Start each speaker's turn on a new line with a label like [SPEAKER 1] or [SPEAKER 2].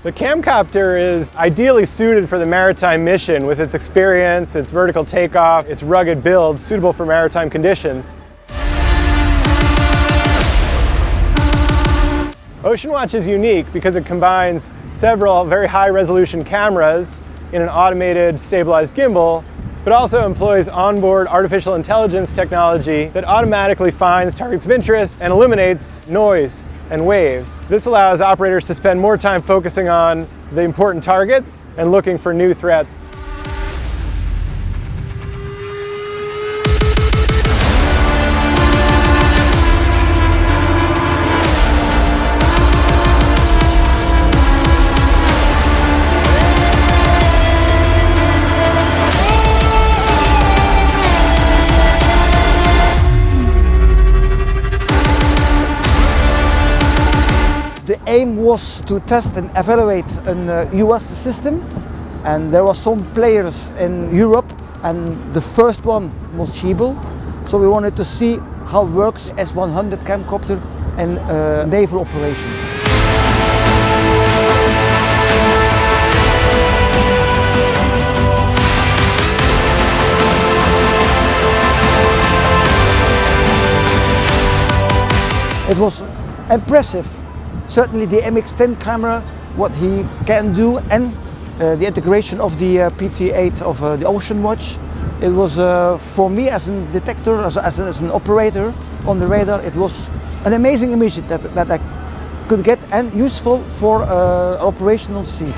[SPEAKER 1] The CAMCOPTER is ideally suited for the maritime mission with its experience, its vertical takeoff, its rugged build, suitable for maritime conditions. Ocean Watch is unique because it combines several very high-resolution cameras in an automated, stabilized gimbal, but also employs onboard artificial intelligence technology that automatically finds targets of interest and eliminates noise and waves. This allows operators to spend more time focusing on the important targets and looking for new threats.
[SPEAKER 2] The aim was to test and evaluate a US system, and there were some players in Europe, and the first one was Schiebel. So we wanted to see how works S-100 camcopter in naval operation. It was impressive. Certainly the MX-10 camera, what he can do, and the integration of the PT-8 of the Ocean Watch. It was, for me as a detector, as an operator on the radar, it was an amazing image that I could get and useful for operational sea.